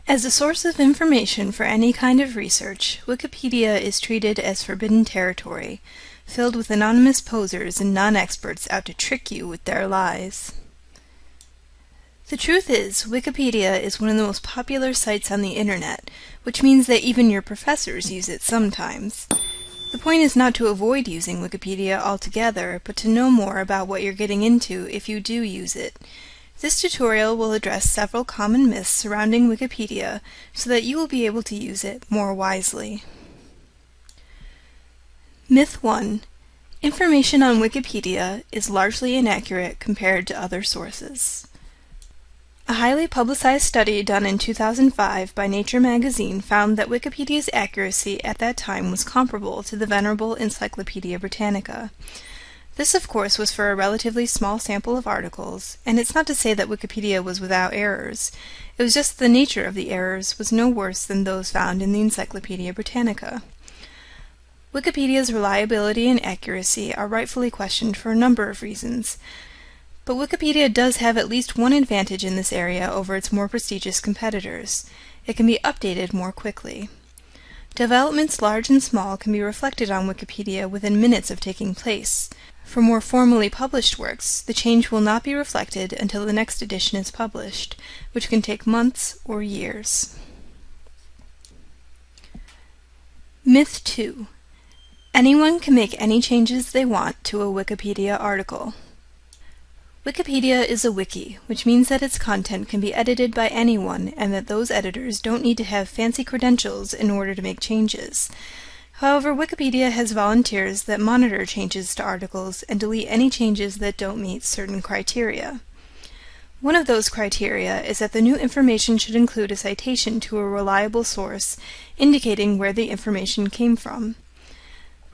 As a source of information for any kind of research, Wikipedia is treated as forbidden territory, filled with anonymous posers and non-experts out to trick you with their lies. The truth is, Wikipedia is one of the most popular sites on the internet, which means that even your professors use it sometimes. The point is not to avoid using Wikipedia altogether, but to know more about what you're getting into if you do use it. This tutorial will address several common myths surrounding Wikipedia so that you will be able to use it more wisely. Myth 1. Information on Wikipedia is largely inaccurate compared to other sources. A highly publicized study done in 2005 by Nature magazine found that Wikipedia's accuracy at that time was comparable to the venerable Encyclopedia Britannica. This, of course, was for a relatively small sample of articles, and it's not to say that Wikipedia was without errors. It was just the nature of the errors was no worse than those found in the Encyclopedia Britannica. Wikipedia's reliability and accuracy are rightfully questioned for a number of reasons, but Wikipedia does have at least one advantage in this area over its more prestigious competitors. It can be updated more quickly. Developments large and small can be reflected on Wikipedia within minutes of taking place. For more formally published works, the change will not be reflected until the next edition is published, which can take months or years. Myth 2. Anyone can make any changes they want to a Wikipedia article. Wikipedia is a wiki, which means that its content can be edited by anyone and that those editors don't need to have fancy credentials in order to make changes. However, Wikipedia has volunteers that monitor changes to articles and delete any changes that don't meet certain criteria. One of those criteria is that the new information should include a citation to a reliable source indicating where the information came from.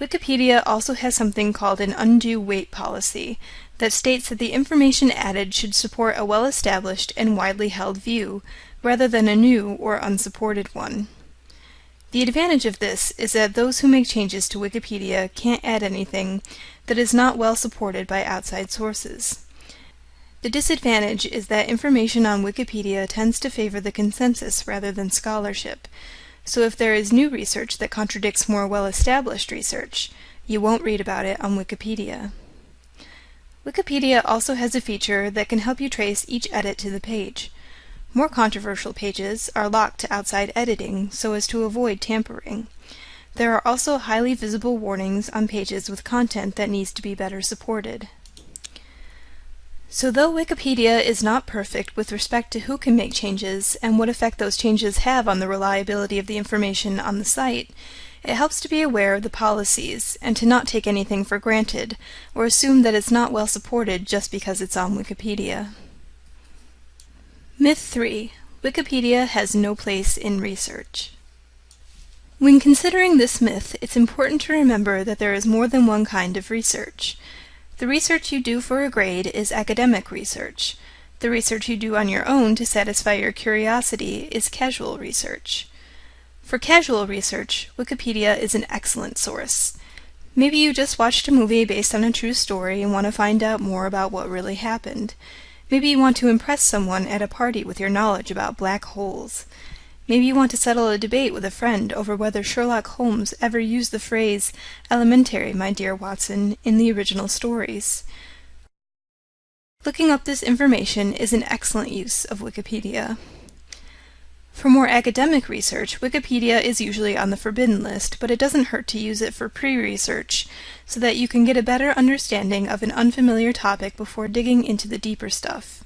Wikipedia also has something called an undue weight policy that states that the information added should support a well-established and widely held view, rather than a new or unsupported one. The advantage of this is that those who make changes to Wikipedia can't add anything that is not well supported by outside sources. The disadvantage is that information on Wikipedia tends to favor the consensus rather than scholarship. So if there is new research that contradicts more well-established research, you won't read about it on Wikipedia. Wikipedia also has a feature that can help you trace each edit to the page. More controversial pages are locked to outside editing so as to avoid tampering. There are also highly visible warnings on pages with content that needs to be better supported. So though Wikipedia is not perfect with respect to who can make changes and what effect those changes have on the reliability of the information on the site, it helps to be aware of the policies and to not take anything for granted or assume that it's not well supported just because it's on Wikipedia. Myth 3. Wikipedia has no place in research. When considering this myth, it's important to remember that there is more than one kind of research. The research you do for a grade is academic research. The research you do on your own to satisfy your curiosity is casual research. For casual research, Wikipedia is an excellent source. Maybe you just watched a movie based on a true story and want to find out more about what really happened. Maybe you want to impress someone at a party with your knowledge about black holes. Maybe you want to settle a debate with a friend over whether Sherlock Holmes ever used the phrase, "Elementary, my dear Watson," in the original stories. Looking up this information is an excellent use of Wikipedia. For more academic research, Wikipedia is usually on the forbidden list, but it doesn't hurt to use it for pre-research so that you can get a better understanding of an unfamiliar topic before digging into the deeper stuff.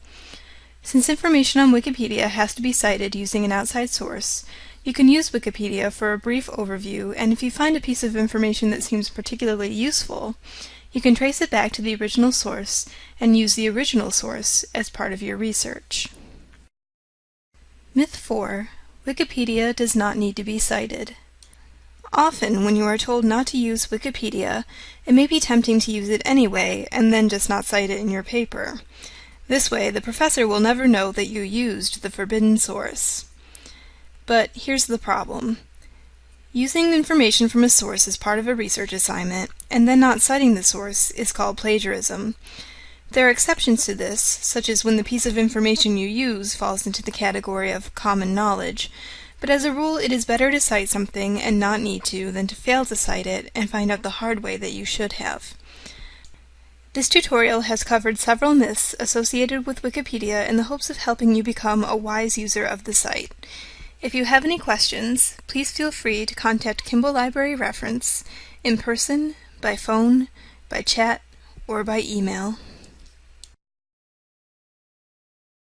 Since information on Wikipedia has to be cited using an outside source, you can use Wikipedia for a brief overview, and if you find a piece of information that seems particularly useful, you can trace it back to the original source and use the original source as part of your research. Myth 4. Wikipedia does not need to be cited. Often, when you are told not to use Wikipedia, it may be tempting to use it anyway and then just not cite it in your paper. This way, the professor will never know that you used the forbidden source. But here's the problem. Using information from a source as part of a research assignment, and then not citing the source, is called plagiarism. There are exceptions to this, such as when the piece of information you use falls into the category of common knowledge, but as a rule it is better to cite something and not need to than to fail to cite it and find out the hard way that you should have. This tutorial has covered several myths associated with Wikipedia in the hopes of helping you become a wise user of the site. If you have any questions, please feel free to contact Kimball Library Reference in person, by phone, by chat, or by email.